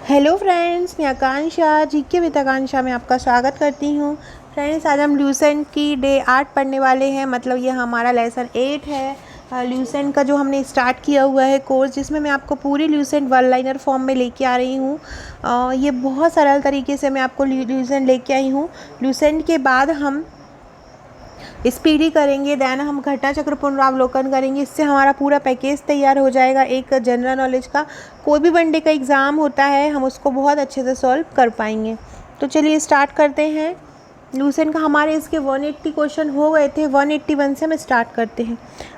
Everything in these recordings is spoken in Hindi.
हेलो फ्रेंड्स, मैं आकांक्षा जीके विद आकांक्षा में आपका स्वागत करती हूँ। फ्रेंड्स, आज हम ल्यूसेंट की डे 8 पढ़ने वाले हैं। मतलब ये हमारा लेसन 8 है ल्यूसेंट का, जो हमने स्टार्ट किया हुआ है कोर्स, जिसमें मैं आपको पूरी ल्यूसेंट वन लाइनर फॉर्म में लेके आ रही हूँ। ये बहुत सरल तरीके से मैं आपको ल्यूसेंट लेके आई हूँ। ल्यूसेंट के बाद हम स्पीडी करेंगे, देन हम घटना चक्र पुनरावलोकन करेंगे। इससे हमारा पूरा पैकेज तैयार हो जाएगा एक जनरल नॉलेज का। कोई भी वनडे का एग्ज़ाम होता है, हम उसको बहुत अच्छे से सॉल्व कर पाएंगे। तो चलिए स्टार्ट करते हैं। लूसेंट का हमारे इसके 180 क्वेश्चन हो गए थे। 181 से हम स्टार्ट करते हैं।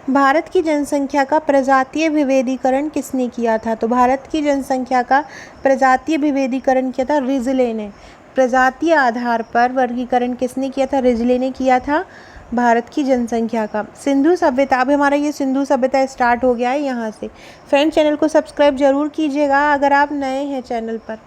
भारत की जनसंख्या का प्रजातीय विभेदीकरण किसने किया था? तो भारत की जनसंख्या का प्रजातीय विभेदीकरण किया था रिजले ने। प्रजातीय आधार पर वर्गीकरण किसने किया था? रिजले ने किया था भारत की जनसंख्या का। सिंधु सभ्यता, अब हमारा ये सिंधु सभ्यता स्टार्ट हो गया है यहाँ से। फ्रेंड, चैनल को सब्सक्राइब जरूर कीजिएगा अगर आप नए हैं चैनल पर।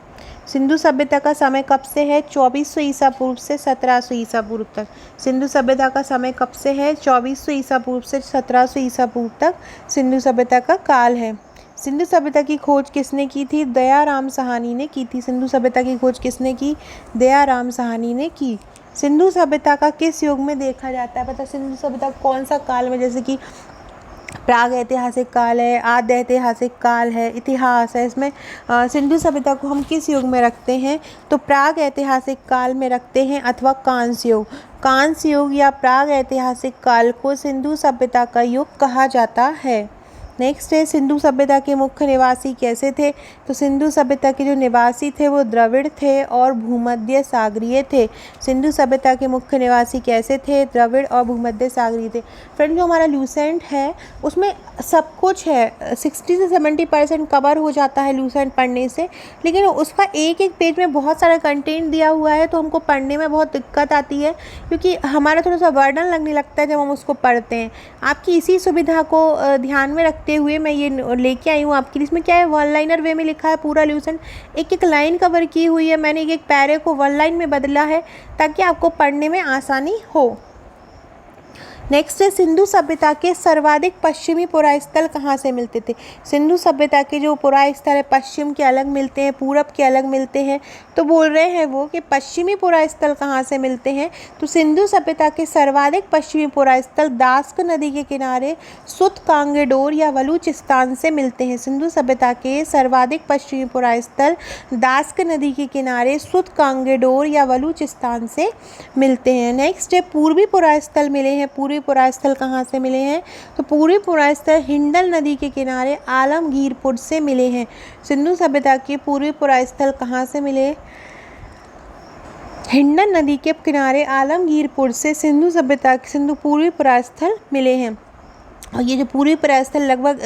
सिंधु सभ्यता का समय कब से है? 2400 ईसा पूर्व से 1700 ईसा पूर्व तक। सिंधु सभ्यता का समय कब से है? 2400 ईसा पूर्व से 1700 ईसा पूर्व तक सिंधु सभ्यता का काल है। सिंधु सभ्यता की खोज किसने की थी? दयाराम साहनी ने की थी। सिंधु सभ्यता की खोज किसने की? दयाराम साहनी ने की। सिंधु सभ्यता का किस युग में देखा जाता है? पता, सिंधु सभ्यता कौन सा काल में? जैसे कि प्राग ऐतिहासिक काल है, आद्य ऐतिहासिक काल है, इतिहास है। इसमें सिंधु सभ्यता को हम किस युग में रखते हैं? तो प्राग ऐतिहासिक काल में रखते हैं, अथवा कांस्य युग। कांस्य युग या प्राग ऐतिहासिक काल को सिंधु सभ्यता का युग कहा जाता है। नेक्स्ट है, सिंधु सभ्यता के मुख्य निवासी कैसे थे? तो सिंधु सभ्यता के जो निवासी थे वो द्रविड़ थे और भूमध्य सागरीय थे। सिंधु सभ्यता के मुख्य निवासी कैसे थे? द्रविड़ और भूमध्य सागरीय थे। फ्रेंड, जो हमारा ल्यूसेंट है उसमें सब कुछ है, 60 से 70% कवर हो जाता है ल्यूसेंट पढ़ने से। लेकिन उसका एक एक पेज में बहुत सारा कंटेंट दिया हुआ है, तो हमको पढ़ने में बहुत दिक्कत आती है, क्योंकि हमारा थोड़ा सा बर्डन लगने लगता है जब हम उसको पढ़ते हैं। आपकी इसी सुविधा को ध्यान में रखते हुए मैं ये लेके आई हूँ आपके लिए। इसमें क्या है, वन लाइनर वे में लिखा है पूरा ल्यूसेंट। एक एक लाइन कवर की हुई है मैंने, एक एक पैरे को वन लाइन में बदला है ताकि आपको पढ़ने में आसानी हो। नेक्स्ट है, सिंधु सभ्यता के सर्वाधिक पश्चिमी पुरास्थल कहाँ से मिलते थे? सिंधु सभ्यता के जो पुरास्थल है, पश्चिम के अलग मिलते हैं, पूरब के अलग मिलते हैं। तो बोल रहे हैं वो कि पश्चिमी पुरास्थल कहाँ से मिलते हैं? तो सिंधु सभ्यता के सर्वाधिक पश्चिमी पुरास्थल दास्क नदी के किनारे सुत कांगेडोर या बलूचिस्तान से मिलते हैं। सिंधु सभ्यता के सर्वाधिक पश्चिमी पुरास्थल दास्क नदी के किनारे सुत कांगेडोर या बलूचिस्तान से मिलते हैं। नेक्स्ट है, पूर्वी पुरास्थल मिले हैं। पूर्वी पुरास्थल कहाँ से मिले हैं? तो पूर्वी पुरास्थल हिंडल नदी के किनारे आलमगीरपुर से मिले हैं। सिंधु सभ्यता के पूर्वी पुरास्थल कहाँ से मिले? हिंडल नदी के किनारे आलमगीरपुर से सिंधु पूर्वी पुरास्थल मिले हैं। और ये जो पूर्वी पुरास्थल लगभग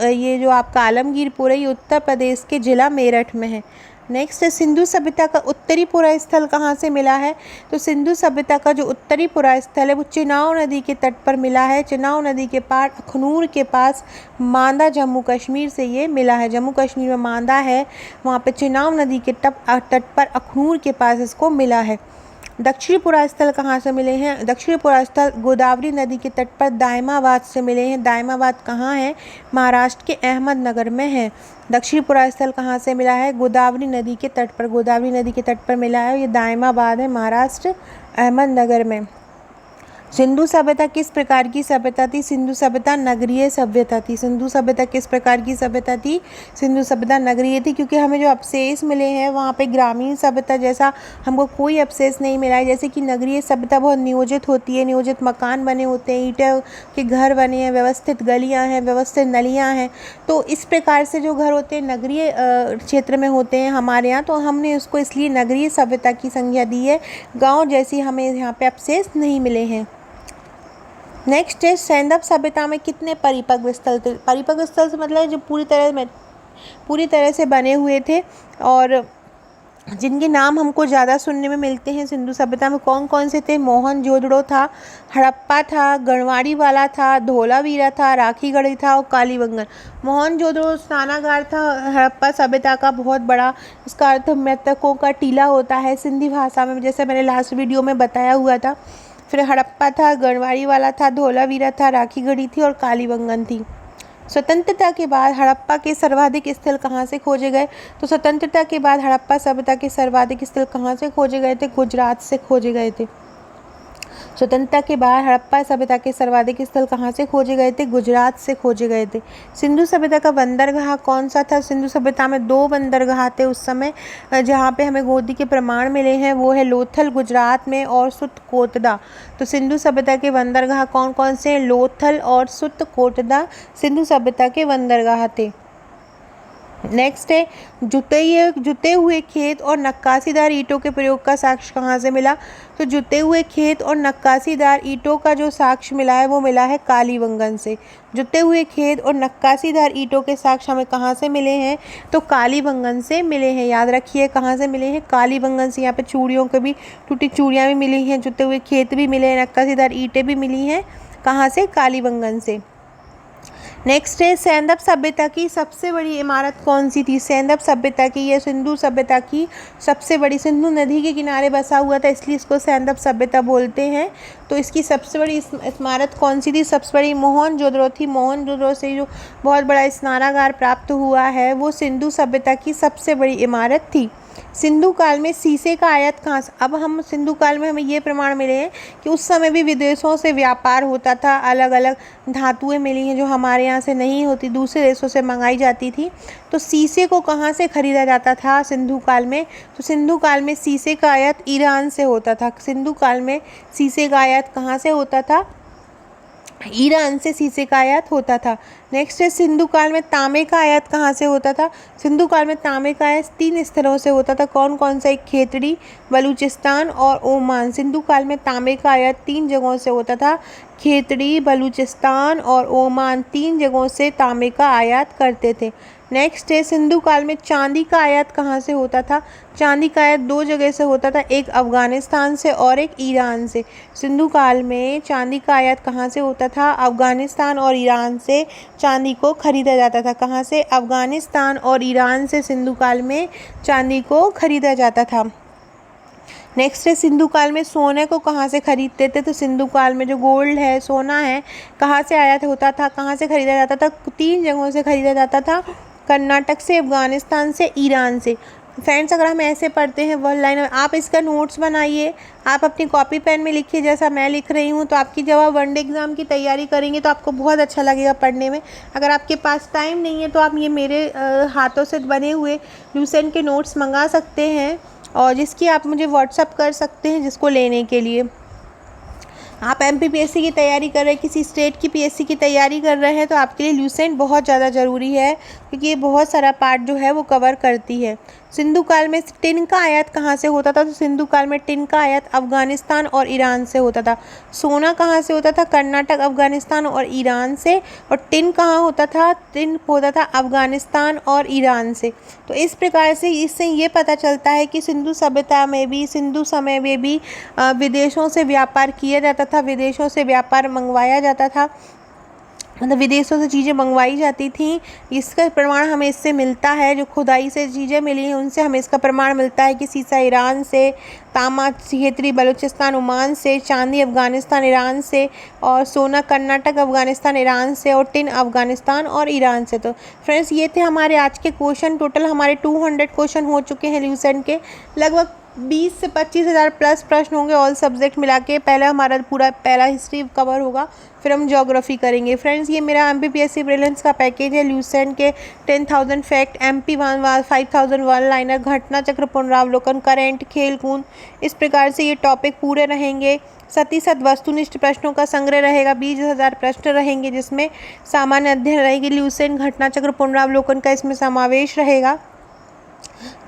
ये जो आपका आलमगीरपुर है, ये उत्तर प्रदेश के जिला मेरठ में है। नेक्स्ट है, सिंधु सभ्यता का उत्तरी पुरास्थल कहाँ से मिला है? तो सिंधु सभ्यता का जो उत्तरी पुरास्थल है वो चिनाव नदी के तट पर मिला है। चिनाव नदी के पार अखनूर के पास मांदा, जम्मू कश्मीर से ये मिला है। जम्मू कश्मीर में मांदा है, वहाँ पे चिनाव नदी के तट पर अखनूर के पास इसको मिला है। दक्षिणी पुरास्थल कहाँ से मिले हैं? दक्षिणी पुरास्थल गोदावरी नदी के तट पर दायमाबाद से मिले हैं। दायमाबाद कहाँ है? महाराष्ट्र के अहमदनगर में है। दक्षिणी पुरास्थल कहाँ से मिला है? गोदावरी नदी के तट पर। गोदावरी नदी के तट पर मिला है, ये दायमाबाद है, महाराष्ट्र अहमदनगर में। सिंधु सभ्यता किस प्रकार की सभ्यता थी? सिंधु सभ्यता नगरीय सभ्यता थी। सिंधु सभ्यता किस प्रकार की सभ्यता थी? सिंधु सभ्यता नगरीय थी, क्योंकि हमें जो अवशेष मिले हैं वहाँ पे ग्रामीण सभ्यता जैसा हमको कोई अवशेष नहीं मिला है। जैसे कि नगरीय सभ्यता बहुत नियोजित होती है, नियोजित मकान बने होते हैं, ईंटों के घर बने हैं, व्यवस्थित गलियाँ हैं, व्यवस्थित नलियाँ हैं। तो इस प्रकार से जो घर होते हैं नगरीय क्षेत्र में होते हैं हमारे यहाँ, तो हमने उसको इसलिए नगरीय सभ्यता की संज्ञा दी है। गाँव जैसी हमें यहाँ पे अवशेष नहीं मिले हैं। नेक्स्ट है, सैंधव सभ्यता में कितने परिपक्व स्थल थे? परिपक्व स्थल से मतलब जो पूरी तरह से बने हुए थे और जिनके नाम हमको ज़्यादा सुनने में मिलते हैं सिंधु सभ्यता में। कौन कौन से थे? मोहनजोदड़ो था, हड़प्पा था, गढ़वाड़ी वाला था, धोलावीरा था, राखीगढ़ी था और कालीबंगन। मोहनजोदड़ो स्नानागार था हड़प्पा सभ्यता का बहुत बड़ा। इसका अर्थ मृतकों का टीला होता है सिंधी भाषा में, जैसे मैंने लास्ट वीडियो में बताया हुआ था। फिर हड़प्पा था, गढ़वाड़ी वाला था, धोलावीरा था, राखीगढ़ी थी और कालीबंगन थी। स्वतंत्रता के बाद हड़प्पा के सर्वाधिक स्थल कहाँ से खोजे गए? तो स्वतंत्रता के बाद हड़प्पा सभ्यता के सर्वाधिक स्थल कहाँ से खोजे गए थे? गुजरात से खोजे गए थे। स्वतंत्रता के बाद हड़प्पा सभ्यता के सर्वाधिक स्थल कहाँ से खोजे गए थे? गुजरात से खोजे गए थे। सिंधु सभ्यता का बंदरगाह कौन सा था? सिंधु सभ्यता में 2 बंदरगाह थे उस समय जहाँ पे हमें गोदी के प्रमाण मिले हैं, वो है लोथल गुजरात में और सुत्तकोटदा। तो सिंधु सभ्यता के बंदरगाह कौन कौन से हैं? लोथल और सुत्तकोटदा सिंधु सभ्यता के बंदरगाह थे। नेक्स्ट है जुते हुए खेत और नक्काशीदार ईंटों के प्रयोग का साक्ष्य कहाँ से मिला? तो जुते हुए खेत और नक्काशीदार ईंटों का जो साक्ष्य मिला है वो मिला है कालीबंगन से। जुते हुए खेत और नक्काशीदार ईंटों के साक्ष्य हमें कहाँ से मिले हैं? तो कालीबंगन से मिले हैं। याद रखिए कहाँ से मिले हैं? कालीबंगन से। यहाँ पे चूड़ियों के भी टूटी चूड़ियाँ भी मिली हैं, जुते हुए खेत भी मिले हैं, नक्काशीदार ईंटें भी मिली हैं। कहाँ से? कालीबंगन से। नेक्स्ट है सैंदव सभ्यता की सबसे बड़ी इमारत कौन सी थी? सैंदव सभ्यता की, ये सिंधु सभ्यता की सबसे बड़ी, सिंधु नदी के किनारे बसा हुआ था इसलिए इसको सैंदव सभ्यता बोलते हैं। तो इसकी सबसे बड़ी इमारत कौन सी थी? सबसे बड़ी मोहनजोदड़ो थी। मोहनजोदड़ो से जो बहुत बड़ा स्नानागार प्राप्त हुआ है वो सिंधु सभ्यता की सबसे बड़ी इमारत थी। सिंधु काल में शीशे का आयात कहाँ से? अब हम सिंधु काल में हमें ये प्रमाण मिले हैं कि उस समय भी विदेशों से व्यापार होता था, अलग अलग धातुएं मिली हैं जो हमारे यहाँ से नहीं होती, दूसरे देशों से मंगाई जाती थी। तो शीशे को कहाँ से खरीदा जाता था सिंधु काल में? तो सिंधु काल में शीशे का आयात ईरान से होता था। सिंधु काल में शीशे का आयात कहाँ से होता था? ईरान से शीशे का आयात होता था। नेक्स्ट है सिंधु काल में तांबे का आयात कहाँ से होता था? सिंधु काल में तांबे का आयात 3 स्थलों से होता था। कौन कौन सा? एक खेतड़ी, बलूचिस्तान और ओमान। सिंधु काल में तांबे का आयात 3 जगहों से होता था। खेतड़ी, बलूचिस्तान और ओमान 3 जगहों से तांबे का आयात करते थे। नेक्स्ट है सिंधु काल में चांदी का आयात कहाँ से होता था? चांदी का आयात 2 जगह से होता था, एक अफ़गानिस्तान से और एक ईरान से। सिंधु काल में चांदी का आयात कहाँ से होता था? अफ़गानिस्तान और ईरान से चांदी को खरीदा जाता था। कहाँ से? अफ़गानिस्तान और ईरान से सिंधु काल में चांदी को खरीदा जाता था। नेक्स्ट है सिंधु काल में सोने को कहाँ से खरीदते थे? तो सिंधु काल में जो गोल्ड है, सोना है, कहाँ से आयात होता था, कहाँ से खरीदा जाता था? 3 जगहों से खरीदा जाता था, कर्नाटक से, अफ़गानिस्तान से, ईरान से। फ्रेंड्स अगर हम ऐसे पढ़ते हैं वर्ड लाइन, आप इसका नोट्स बनाइए, आप अपनी कॉपी पेन में लिखिए जैसा मैं लिख रही हूँ, तो आपकी जब आप वनडे एग्ज़ाम की तैयारी करेंगे तो आपको बहुत अच्छा लगेगा पढ़ने में। अगर आपके पास टाइम नहीं है तो आप ये मेरे हाथों से बने हुए ल्यूसेंट के नोट्स मंगा सकते हैं और जिसकी आप मुझे व्हाट्सअप कर सकते हैं जिसको लेने के लिए। आप MPPSC की तैयारी कर रहे हैं, किसी स्टेट की PSC की तैयारी कर रहे हैं तो आपके लिए ल्यूसेंट बहुत ज़्यादा ज़रूरी है क्योंकि ये बहुत सारा पार्ट जो है वो कवर करती है। सिंधु काल में टिन का आयात कहाँ से होता था? तो सिंधु काल में टिन का आयात अफ़गानिस्तान और ईरान से होता था। सोना कहाँ से होता था? कर्नाटक, अफ़गानिस्तान और ईरान से। और टिन कहाँ होता था? टिन होता था अफ़गानिस्तान और ईरान से। तो इस प्रकार से इससे ये पता चलता है कि सिंधु सभ्यता में भी, सिंधु समय में भी विदेशों से व्यापार किया जाता था, विदेशों से व्यापार मंगवाया जाता था, मतलब विदेशों से चीज़ें मंगवाई जाती थी। इसका प्रमाण हमें इससे मिलता है, जो खुदाई से चीज़ें मिली हैं उनसे हमें इसका प्रमाण मिलता है कि शीशा ईरान से, तांबा खेतड़ी बलूचिस्तान ओमान से, चांदी अफ़गानिस्तान ईरान से और सोना कर्नाटक अफ़गानिस्तान ईरान से और टिन अफ़गानिस्तान और ईरान से। तो फ्रेंड्स ये थे हमारे आज के क्वेश्चन। टोटल हमारे 200 क्वेश्चन हो चुके हैं ल्यूसेंट के। लगभग 20 से 25 हज़ार प्लस प्रश्न होंगे ऑल सब्जेक्ट मिला के। पहला हमारा पूरा पहला हिस्ट्री कवर होगा, फिर हम ज्योग्राफी करेंगे। फ्रेंड्स ये मेरा MPPSC प्रीलिम्स का पैकेज है ल्यूसेंट के 10,000 फैक्ट, MP1 5000 वन लाइनर, घटना चक्र पुनरावलोकन, करेंट, खेल कूद, इस प्रकार से ये टॉपिक पूरे रहेंगे। 37 वस्तुनिष्ठ प्रश्नों का संग्रह रहेगा, 20,000 प्रश्न रहेंगे जिसमें सामान्य अध्ययन रहेगी, ल्यूसेंट घटना चक्र पुनरावलोकन का इसमें समावेश रहेगा।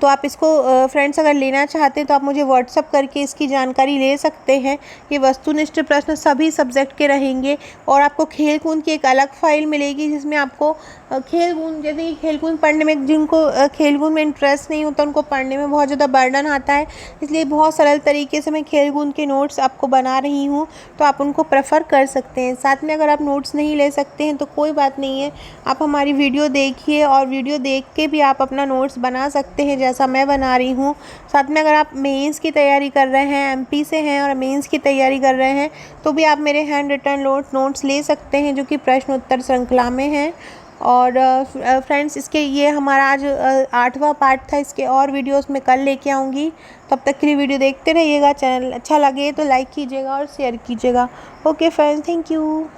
तो आप इसको फ्रेंड्स अगर लेना चाहते हैं तो आप मुझे व्हाट्सअप करके इसकी जानकारी ले सकते हैं। ये वस्तुनिष्ठ प्रश्न सभी सब्जेक्ट के रहेंगे और आपको खेल कूद की एक अलग फाइल मिलेगी जिसमें आपको खेल कूद, जैसे कि खेल कूद पढ़ने में, जिनको खेल कूद में इंटरेस्ट नहीं होता उनको पढ़ने में बहुत ज़्यादा बर्डन आता है, इसलिए बहुत सरल तरीके से मैं खेल कूद के नोट्स आपको बना रही हूँ, तो आप उनको प्रेफर कर सकते हैं। साथ में अगर आप नोट्स नहीं ले सकते हैं तो कोई बात नहीं है, आप हमारी वीडियो देखिए और वीडियो देख के भी आप अपना नोट्स बना सकते हैं जैसा मैं बना रही हूँ। साथ में अगर आप मेंस की तैयारी कर रहे हैं, MP से हैं और मेंस की तैयारी कर रहे हैं तो भी आप मेरे हैंड रिटन नोट्स ले सकते हैं जो कि प्रश्न उत्तर श्रृंखला में हैं। और फ्रेंड्स इसके ये हमारा आज 8वां पार्ट था। इसके और वीडियोस मैं कल लेके आऊँगी। तब तक के लिए वीडियो देखते रहिएगा। चैनल अच्छा लगे तो लाइक कीजिएगा और शेयर कीजिएगा। Okay friends, thank you.